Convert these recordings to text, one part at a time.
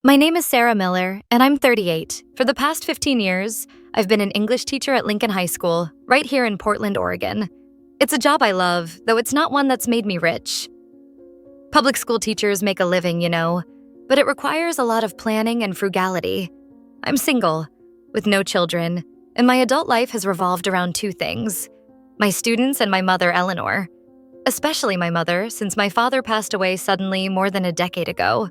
My name is Sarah Miller, and I'm 38. For the past 15 years, I've been an English teacher at Lincoln High School, right here in Portland, Oregon. It's a job I love, though it's not one that's made me rich. Public school teachers make a living, but it requires a lot of planning and frugality. I'm single, with no children, and my adult life has revolved around two things: my students and my mother, Eleanor. Especially my mother, since my father passed away suddenly more than a decade ago.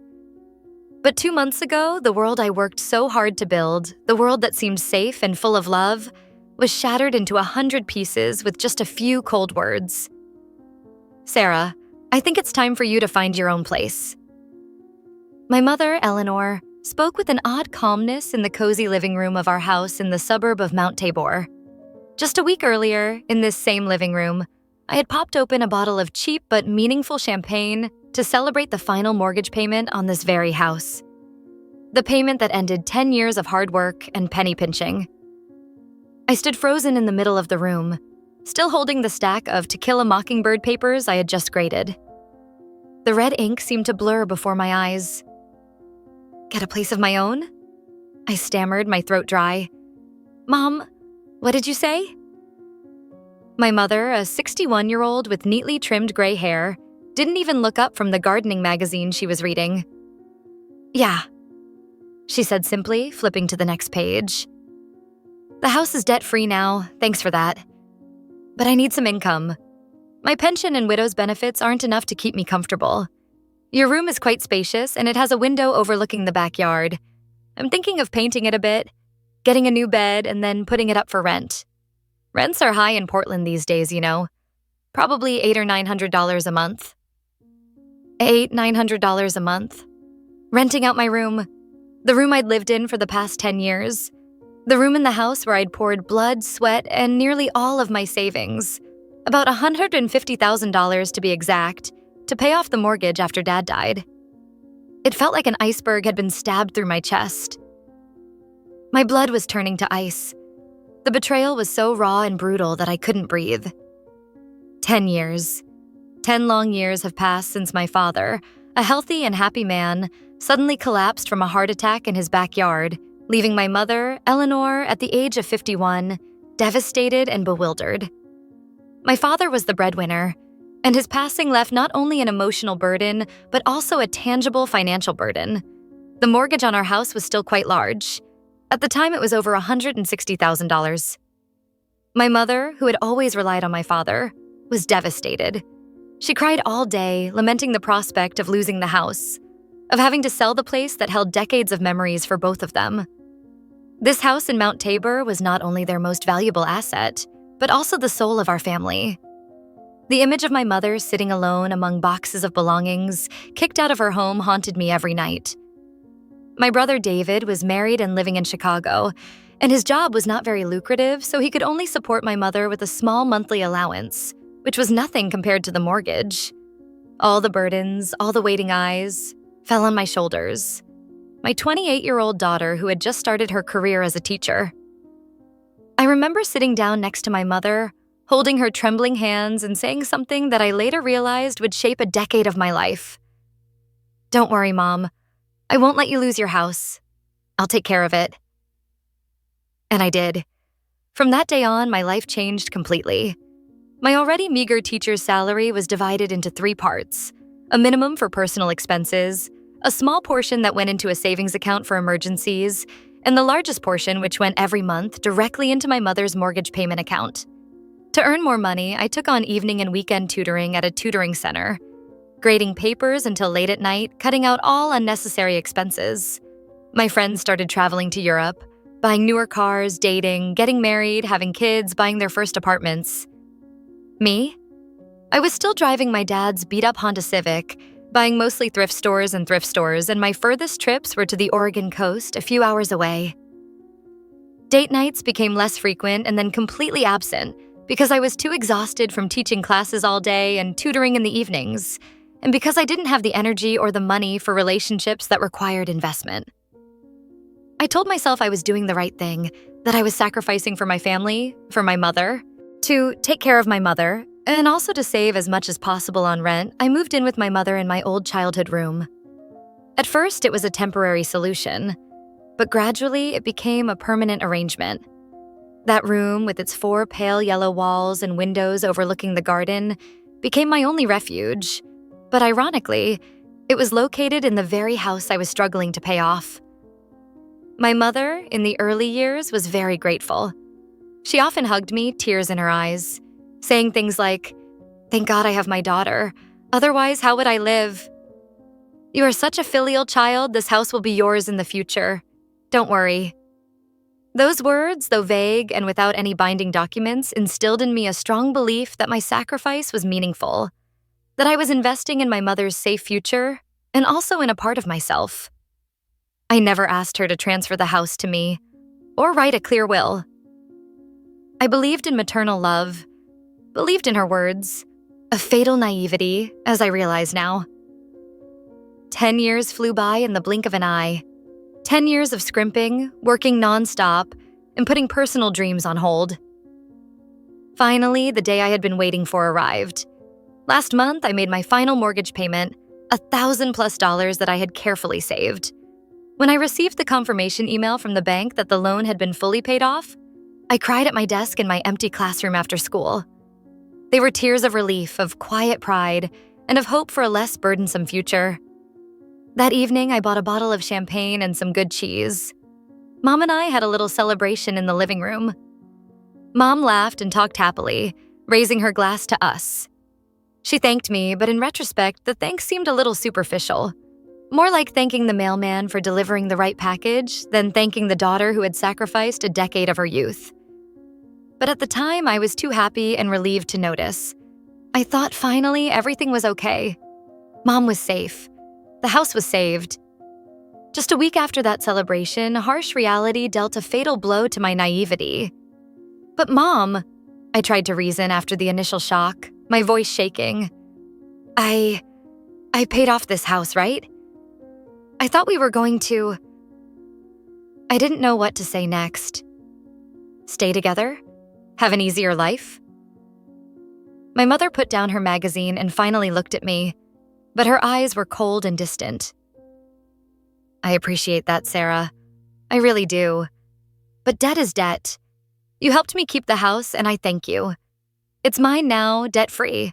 But 2 months ago, the world I worked so hard to build, the world that seemed safe and full of love, was shattered into 100 pieces with just a few cold words. Sarah, I think it's time for you to find your own place. My mother, Eleanor, spoke with an odd calmness in the cozy living room of our house in the suburb of Mount Tabor. Just a week earlier, in this same living room, I had popped open a bottle of cheap but meaningful champagne to celebrate the final mortgage payment on this very house. The payment that ended 10 years of hard work and penny pinching. I stood frozen in the middle of the room, still holding the stack of To Kill a Mockingbird papers I had just graded. The red ink seemed to blur before my eyes. Get a place of my own? I stammered, my throat dry. Mom, what did you say? My mother, a 61-year-old with neatly trimmed gray hair, didn't even look up from the gardening magazine she was reading. Yeah, she said simply, flipping to the next page. The house is debt-free now, thanks for that. But I need some income. My pension and widow's benefits aren't enough to keep me comfortable. Your room is quite spacious, and it has a window overlooking the backyard. I'm thinking of painting it a bit, getting a new bed, and then putting it up for rent. Rents are high in Portland these days, Probably $800 or $900 a month. $900 a month. Renting out my room. The room I'd lived in for the past 10 years. The room in the house where I'd poured blood, sweat, and nearly all of my savings. About $150,000 to be exact, to pay off the mortgage after Dad died. It felt like an iceberg had been stabbed through my chest. My blood was turning to ice. The betrayal was so raw and brutal that I couldn't breathe. 10 years. 10 long years have passed since my father, a healthy and happy man, suddenly collapsed from a heart attack in his backyard, leaving my mother, Eleanor, at the age of 51, devastated and bewildered. My father was the breadwinner, and his passing left not only an emotional burden, but also a tangible financial burden. The mortgage on our house was still quite large. At the time, it was over $160,000. My mother, who had always relied on my father, was devastated. She cried all day, lamenting the prospect of losing the house, of having to sell the place that held decades of memories for both of them. This house in Mount Tabor was not only their most valuable asset, but also the soul of our family. The image of my mother sitting alone among boxes of belongings, kicked out of her home, haunted me every night. My brother David was married and living in Chicago, and his job was not very lucrative, so he could only support my mother with a small monthly allowance, which was nothing compared to the mortgage. All the burdens, all the waiting eyes, fell on my shoulders. My 28-year-old daughter who had just started her career as a teacher. I remember sitting down next to my mother, holding her trembling hands and saying something that I later realized would shape a decade of my life. Don't worry, Mom. I won't let you lose your house. I'll take care of it. And I did. From that day on, my life changed completely. My already meager teacher's salary was divided into 3 parts: a minimum for personal expenses, a small portion that went into a savings account for emergencies, and the largest portion, which went every month, directly into my mother's mortgage payment account. To earn more money, I took on evening and weekend tutoring at a tutoring center, grading papers until late at night, cutting out all unnecessary expenses. My friends started traveling to Europe, buying newer cars, dating, getting married, having kids, buying their first apartments. Me? I was still driving my dad's beat-up Honda Civic, buying mostly thrift stores, and my furthest trips were to the Oregon coast, a few hours away. Date nights became less frequent and then completely absent because I was too exhausted from teaching classes all day and tutoring in the evenings, and because I didn't have the energy or the money for relationships that required investment. I told myself I was doing the right thing, that I was sacrificing for my family, for my mother. To take care of my mother, and also to save as much as possible on rent, I moved in with my mother in my old childhood room. At first, it was a temporary solution, but gradually it became a permanent arrangement. That room, with its 4 pale yellow walls and windows overlooking the garden, became my only refuge. But ironically, it was located in the very house I was struggling to pay off. My mother, in the early years, was very grateful. She often hugged me, tears in her eyes, saying things like, "Thank God I have my daughter. Otherwise, how would I live? You are such a filial child, this house will be yours in the future. Don't worry." Those words, though vague and without any binding documents, instilled in me a strong belief that my sacrifice was meaningful, that I was investing in my mother's safe future and also in a part of myself. I never asked her to transfer the house to me or write a clear will. I believed in maternal love, believed in her words, a fatal naivety, as I realize now. 10 years flew by in the blink of an eye. 10 years of scrimping, working nonstop, and putting personal dreams on hold. Finally, the day I had been waiting for arrived. Last month, I made my final mortgage payment, $1,000+ that I had carefully saved. When I received the confirmation email from the bank that the loan had been fully paid off, I cried at my desk in my empty classroom after school. They were tears of relief, of quiet pride, and of hope for a less burdensome future. That evening, I bought a bottle of champagne and some good cheese. Mom and I had a little celebration in the living room. Mom laughed and talked happily, raising her glass to us. She thanked me, but in retrospect, the thanks seemed a little superficial. More like thanking the mailman for delivering the right package than thanking the daughter who had sacrificed a decade of her youth. But at the time, I was too happy and relieved to notice. I thought finally everything was okay. Mom was safe. The house was saved. Just a week after that celebration, harsh reality dealt a fatal blow to my naivety. "But Mom," I tried to reason after the initial shock, my voice shaking. I paid off this house, right? I thought we were going to..." I didn't know what to say next. Stay together? Have an easier life? My mother put down her magazine and finally looked at me, but her eyes were cold and distant. "I appreciate that, Sarah. I really do. But debt is debt. You helped me keep the house, and I thank you. It's mine now, debt-free,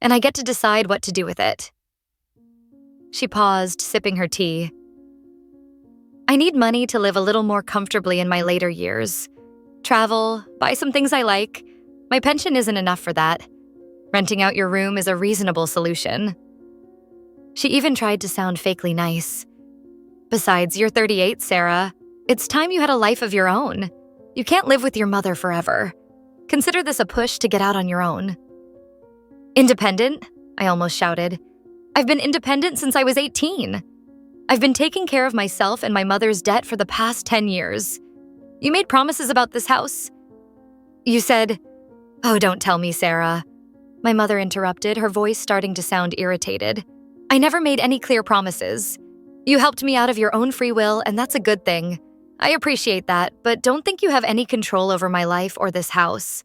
and I get to decide what to do with it." She paused, sipping her tea. "I need money to live a little more comfortably in my later years. Travel, buy some things I like. My pension isn't enough for that. Renting out your room is a reasonable solution." She even tried to sound fakely nice. "Besides, you're 38, Sarah. It's time you had a life of your own. You can't live with your mother forever. Consider this a push to get out on your own." "Independent?" I almost shouted. "I've been independent since I was 18. I've been taking care of myself and my mother's debt for the past 10 years. You made promises about this house. You said..." "Oh, don't tell me, Sarah." My mother interrupted, her voice starting to sound irritated. "I never made any clear promises. You helped me out of your own free will, and that's a good thing. I appreciate that, but don't think you have any control over my life or this house.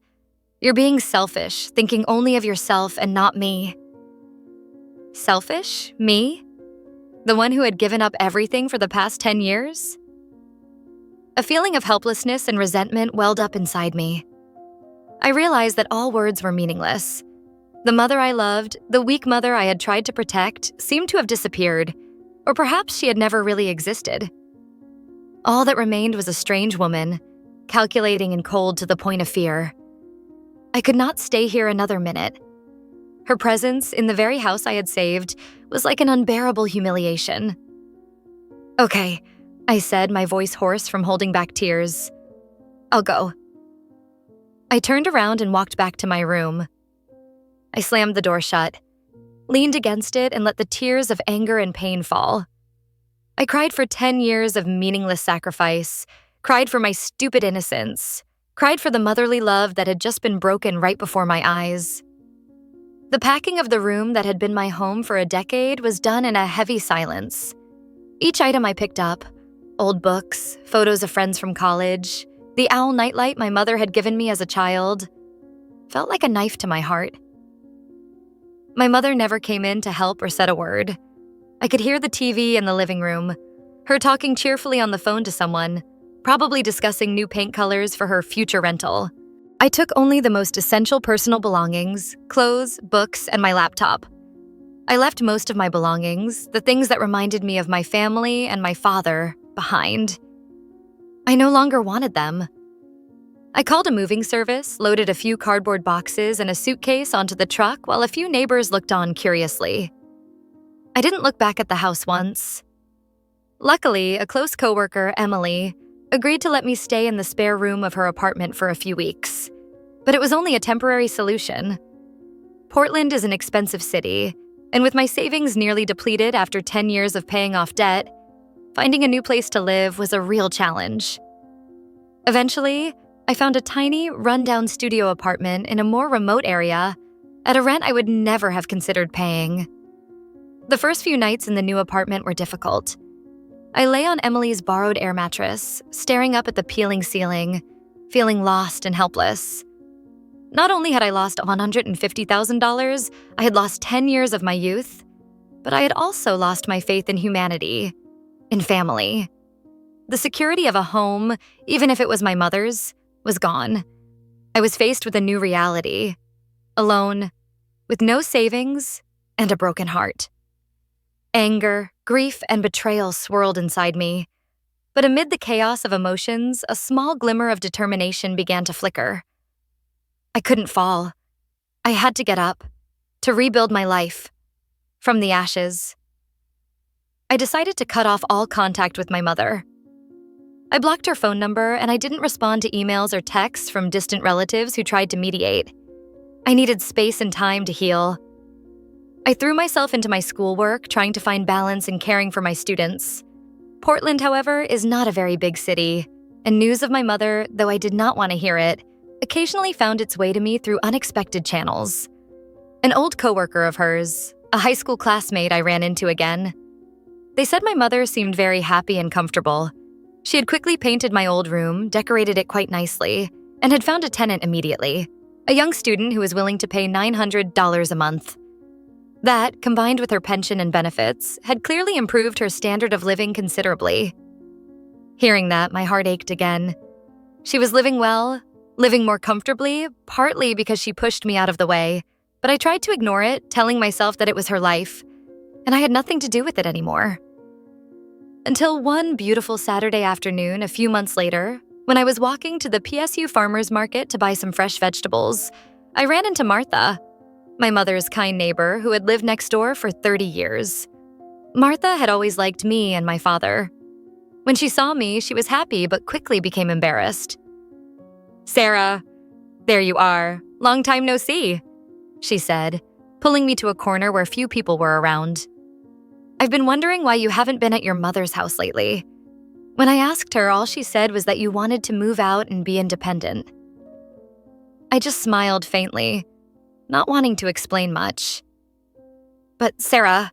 You're being selfish, thinking only of yourself and not me." Selfish? Me? The one who had given up everything for the past 10 years? A feeling of helplessness and resentment welled up inside me. I realized that all words were meaningless. The mother I loved, the weak mother I had tried to protect, seemed to have disappeared, or perhaps she had never really existed. All that remained was a strange woman, calculating and cold to the point of fear. I could not stay here another minute. Her presence, in the very house I had saved, was like an unbearable humiliation. "Okay," I said, my voice hoarse from holding back tears. "I'll go." I turned around and walked back to my room. I slammed the door shut, leaned against it, and let the tears of anger and pain fall. I cried for 10 years of meaningless sacrifice, cried for my stupid innocence, cried for the motherly love that had just been broken right before my eyes. The packing of the room that had been my home for a decade was done in a heavy silence. Each item I picked up, old books, photos of friends from college, the owl nightlight my mother had given me as a child, felt like a knife to my heart. My mother never came in to help or said a word. I could hear the TV in the living room, her talking cheerfully on the phone to someone, probably discussing new paint colors for her future rental. I took only the most essential personal belongings, clothes, books, and my laptop. I left most of my belongings, the things that reminded me of my family and my father, behind. I no longer wanted them. I called a moving service, loaded a few cardboard boxes and a suitcase onto the truck while a few neighbors looked on curiously. I didn't look back at the house once. Luckily, a close coworker, Emily, agreed to let me stay in the spare room of her apartment for a few weeks. But it was only a temporary solution. Portland is an expensive city, and with my savings nearly depleted after 10 years of paying off debt, finding a new place to live was a real challenge. Eventually, I found a tiny, run-down studio apartment in a more remote area at a rent I would never have considered paying. The first few nights in the new apartment were difficult. I lay on Emily's borrowed air mattress, staring up at the peeling ceiling, feeling lost and helpless. Not only had I lost $150,000, I had lost 10 years of my youth, but I had also lost my faith in humanity, in family. The security of a home, even if it was my mother's, was gone. I was faced with a new reality, alone, with no savings, and a broken heart. Anger, grief, and betrayal swirled inside me, but amid the chaos of emotions, a small glimmer of determination began to flicker. I couldn't fall. I had to get up, to rebuild my life, from the ashes. I decided to cut off all contact with my mother. I blocked her phone number, and I didn't respond to emails or texts from distant relatives who tried to mediate. I needed space and time to heal. I threw myself into my schoolwork, trying to find balance in caring for my students. Portland, however, is not a very big city, and news of my mother, though I did not want to hear it, occasionally found its way to me through unexpected channels. An old coworker of hers, a high school classmate I ran into again. They said my mother seemed very happy and comfortable. She had quickly painted my old room, decorated it quite nicely, and had found a tenant immediately, a young student who was willing to pay $900 a month. That, combined with her pension and benefits, had clearly improved her standard of living considerably. Hearing that, my heart ached again. She was living well, living more comfortably, partly because she pushed me out of the way, but I tried to ignore it, telling myself that it was her life, and I had nothing to do with it anymore. Until one beautiful Saturday afternoon a few months later, when I was walking to the PSU farmers market to buy some fresh vegetables, I ran into Martha, my mother's kind neighbor who had lived next door for 30 years. Martha had always liked me and my father. When she saw me, she was happy but quickly became embarrassed. "Sarah, there you are. Long time no see," she said, pulling me to a corner where few people were around. "I've been wondering why you haven't been at your mother's house lately." When I asked her, all she said was that you wanted to move out and be independent. I just smiled faintly, not wanting to explain much. "But Sarah,"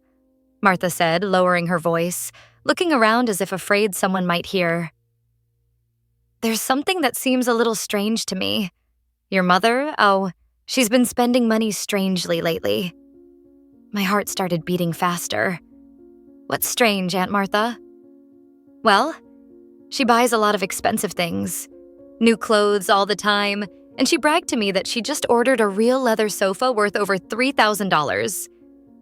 Martha said, lowering her voice, looking around as if afraid someone might hear. "There's something that seems a little strange to me. Your mother, she's been spending money strangely lately." My heart started beating faster. "What's strange, Aunt Martha?" "Well, she buys a lot of expensive things. New clothes all the time, and she bragged to me that she just ordered a real leather sofa worth over $3,000.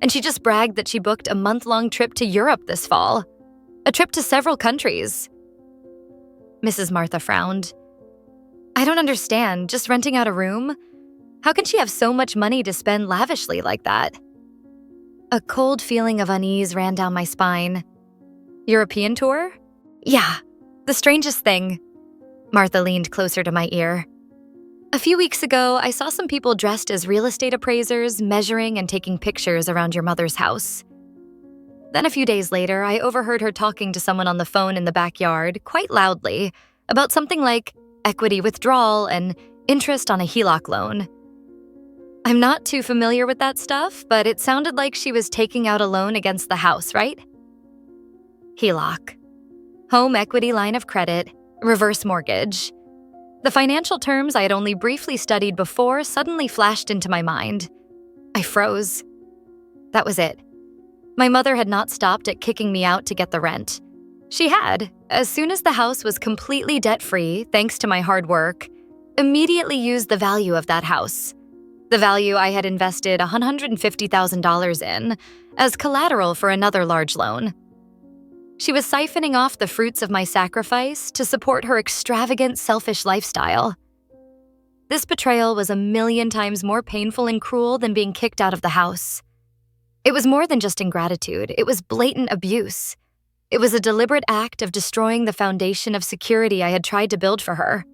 And she just bragged that she booked a month-long trip to Europe this fall. A trip to several countries." Mrs. Martha frowned. "I don't understand, just renting out a room? How can she have so much money to spend lavishly like that?" A cold feeling of unease ran down my spine. "European tour?" "Yeah, the strangest thing." Martha leaned closer to my ear. "A few weeks ago, I saw some people dressed as real estate appraisers measuring and taking pictures around your mother's house. Then a few days later, I overheard her talking to someone on the phone in the backyard, quite loudly, about something like equity withdrawal and interest on a HELOC loan. I'm not too familiar with that stuff, but it sounded like she was taking out a loan against the house, right?" HELOC. Home equity line of credit, reverse mortgage. The financial terms I had only briefly studied before suddenly flashed into my mind. I froze. That was it. My mother had not stopped at kicking me out to get the rent. She had, as soon as the house was completely debt-free thanks to my hard work, immediately used the value of that house, the value I had invested $150,000 in, as collateral for another large loan. She was siphoning off the fruits of my sacrifice to support her extravagant, selfish lifestyle. This betrayal was 1,000,000 times more painful and cruel than being kicked out of the house. It was more than just ingratitude, it was blatant abuse. It was a deliberate act of destroying the foundation of security I had tried to build for her.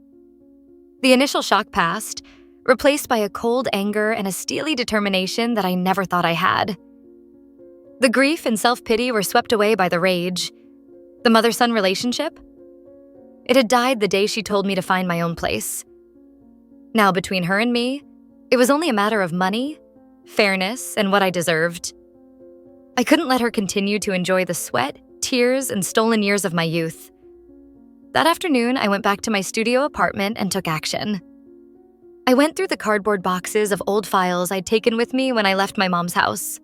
The initial shock passed, replaced by a cold anger and a steely determination that I never thought I had. The grief and self-pity were swept away by the rage. The mother-son relationship? It had died the day she told me to find my own place. Now, between her and me, it was only a matter of money, fairness, and what I deserved. I couldn't let her continue to enjoy the sweat, tears, and stolen years of my youth. That afternoon, I went back to my studio apartment and took action. I went through the cardboard boxes of old files I'd taken with me when I left my mom's house.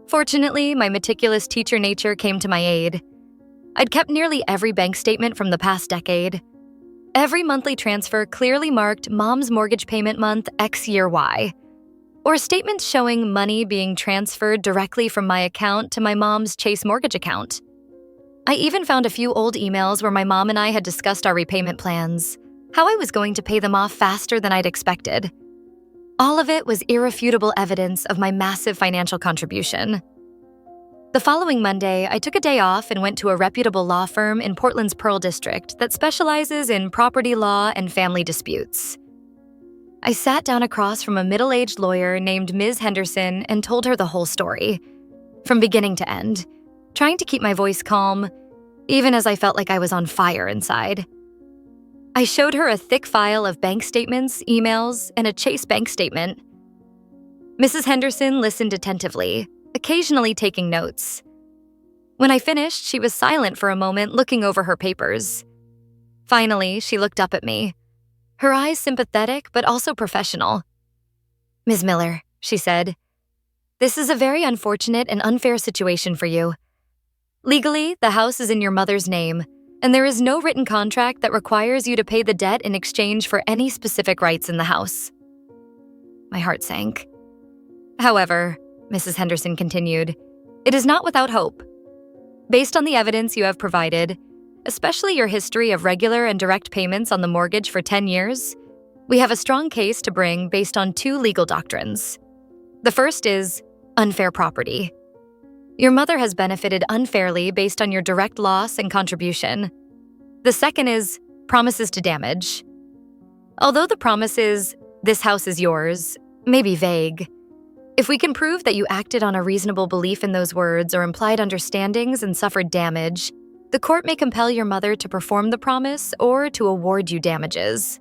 Fortunately, my meticulous teacher nature came to my aid. I'd kept nearly every bank statement from the past decade. Every monthly transfer clearly marked Mom's mortgage payment month X year Y, or statements showing money being transferred directly from my account to my mom's Chase mortgage account. I even found a few old emails where my mom and I had discussed our repayment plans, how I was going to pay them off faster than I'd expected. All of it was irrefutable evidence of my massive financial contribution. The following Monday, I took a day off and went to a reputable law firm in Portland's Pearl District that specializes in property law and family disputes. I sat down across from a middle-aged lawyer named Ms. Henderson and told her the whole story, from beginning to end, trying to keep my voice calm, even as I felt like I was on fire inside. I showed her a thick file of bank statements, emails, and a Chase bank statement. Mrs. Henderson listened attentively, occasionally taking notes. When I finished, she was silent for a moment, looking over her papers. Finally, she looked up at me, her eyes sympathetic but also professional. "Ms. Miller," she said, "this is a very unfortunate and unfair situation for you. Legally, the house is in your mother's name, and there is no written contract that requires you to pay the debt in exchange for any specific rights in the house." My heart sank. "However," Mrs. Henderson continued, "it is not without hope. Based on the evidence you have provided, especially your history of regular and direct payments on the mortgage for 10 years, we have a strong case to bring based on 2 legal doctrines. The first is unfair property. Your mother has benefited unfairly based on your direct loss and contribution. The second is promises to damage. Although the promise is, 'This house is yours,' may be vague, if we can prove that you acted on a reasonable belief in those words or implied understandings and suffered damage, the court may compel your mother to perform the promise or to award you damages."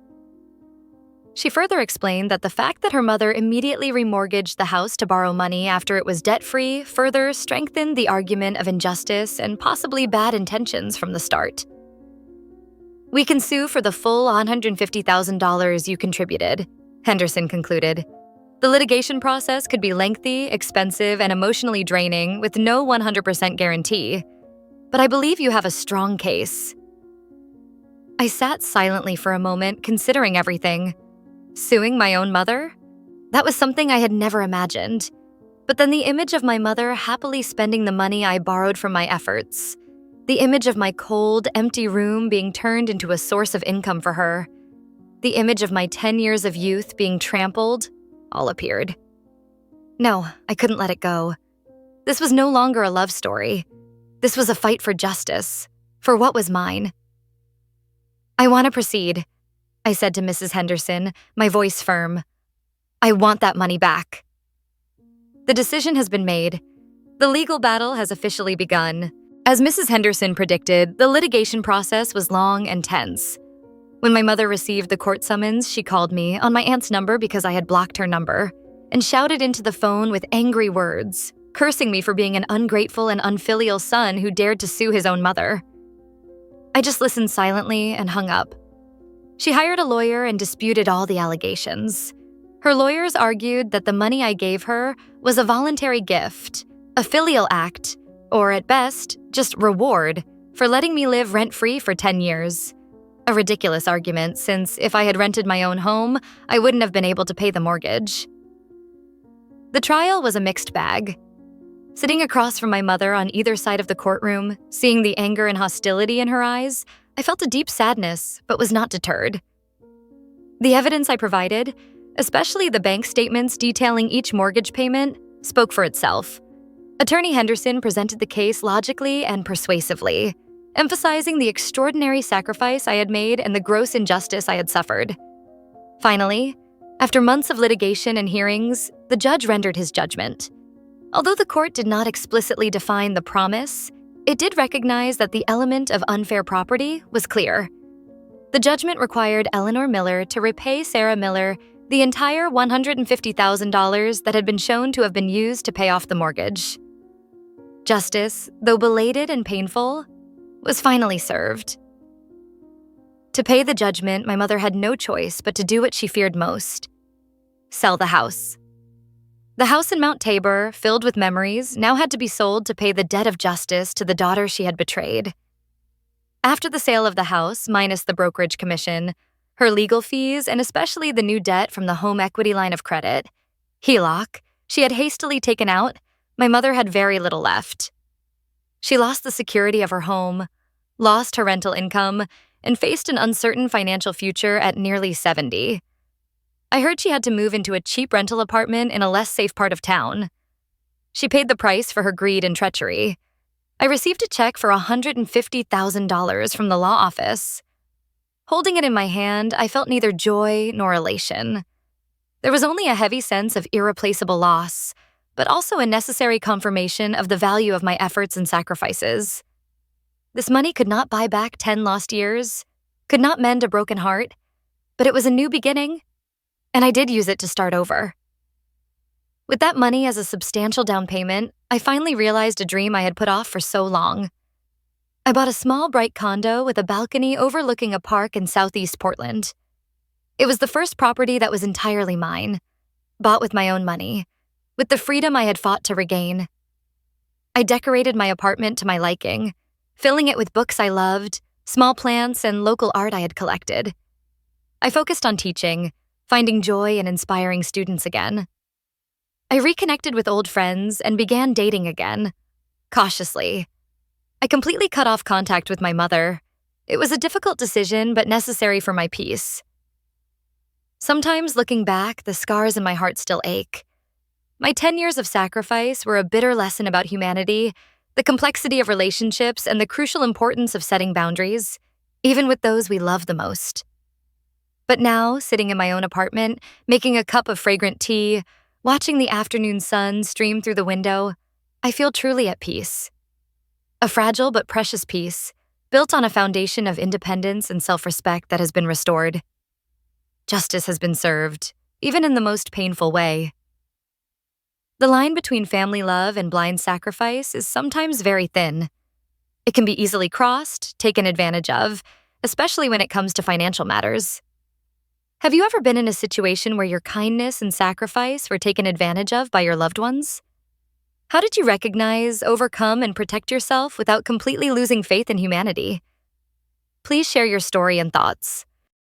She further explained that the fact that her mother immediately remortgaged the house to borrow money after it was debt-free further strengthened the argument of injustice and possibly bad intentions from the start. "We can sue for the full $150,000 you contributed," Henderson concluded. "The litigation process could be lengthy, expensive, and emotionally draining with no 100% guarantee, but I believe you have a strong case." I sat silently for a moment, considering everything. Suing my own mother? That was something I had never imagined. But then the image of my mother happily spending the money I borrowed from my efforts, the image of my cold, empty room being turned into a source of income for her, the image of my 10 years of youth being trampled, all appeared. No, I couldn't let it go. This was no longer a love story. This was a fight for justice, for what was mine. "I want to proceed," I said to Mrs. Henderson, my voice firm. "I want that money back." The decision has been made. The legal battle has officially begun. As Mrs. Henderson predicted, the litigation process was long and tense. When my mother received the court summons, she called me on my aunt's number because I had blocked her number, and shouted into the phone with angry words, cursing me for being an ungrateful and unfilial son who dared to sue his own mother. I just listened silently and hung up. She hired a lawyer and disputed all the allegations. Her lawyers argued that the money I gave her was a voluntary gift, A filial act, or at best, just reward, for letting me live rent-free for 10 years. A ridiculous argument, since if I had rented my own home, I wouldn't have been able to pay the mortgage. The trial was a mixed bag. Sitting across from my mother on either side of the courtroom, seeing the anger and hostility in her eyes, I felt a deep sadness, but was not deterred. The evidence I provided, especially the bank statements detailing each mortgage payment, spoke for itself. Attorney Henderson presented the case logically and persuasively, emphasizing the extraordinary sacrifice I had made and the gross injustice I had suffered. Finally, after months of litigation and hearings, the judge rendered his judgment. Although the court did not explicitly define the promise, it did recognize that the element of unfair property was clear. The judgment required Eleanor Miller to repay Sarah Miller the entire $150,000 that had been shown to have been used to pay off the mortgage. Justice, though belated and painful, was finally served. To pay the judgment, my mother had no choice but to do what she feared most: sell the house. The house in Mount Tabor, filled with memories, now had to be sold to pay the debt of justice to the daughter she had betrayed. After the sale of the house, minus the brokerage commission, her legal fees, and especially the new debt from the home equity line of credit, HELOC, she had hastily taken out, my mother had very little left. She lost the security of her home, lost her rental income, and faced an uncertain financial future at nearly 70. I heard she had to move into a cheap rental apartment in a less safe part of town. She paid the price for her greed and treachery. I received a check for $150,000 from the law office. Holding it in my hand, I felt neither joy nor elation. There was only a heavy sense of irreplaceable loss, but also a necessary confirmation of the value of my efforts and sacrifices. This money could not buy back 10 lost years, could not mend a broken heart, but it was a new beginning, and I did use it to start over. With that money as a substantial down payment, I finally realized a dream I had put off for so long. I bought a small, bright condo with a balcony overlooking a park in southeast Portland. It was the first property that was entirely mine, bought with my own money, with the freedom I had fought to regain. I decorated my apartment to my liking, filling it with books I loved, small plants, and local art I had collected. I focused on teaching, finding joy in inspiring students again. I reconnected with old friends and began dating again, cautiously. I completely cut off contact with my mother. It was a difficult decision, but necessary for my peace. Sometimes, looking back, the scars in my heart still ache. My 10 years of sacrifice were a bitter lesson about humanity, the complexity of relationships, and the crucial importance of setting boundaries, even with those we love the most. But now, sitting in my own apartment, making a cup of fragrant tea, watching the afternoon sun stream through the window, I feel truly at peace. A fragile but precious peace, built on a foundation of independence and self-respect that has been restored. Justice has been served, even in the most painful way. The line between family love and blind sacrifice is sometimes very thin. It can be easily crossed, taken advantage of, especially when it comes to financial matters. Have you ever been in a situation where your kindness and sacrifice were taken advantage of by your loved ones? How did you recognize, overcome, and protect yourself without completely losing faith in humanity? Please share your story and thoughts.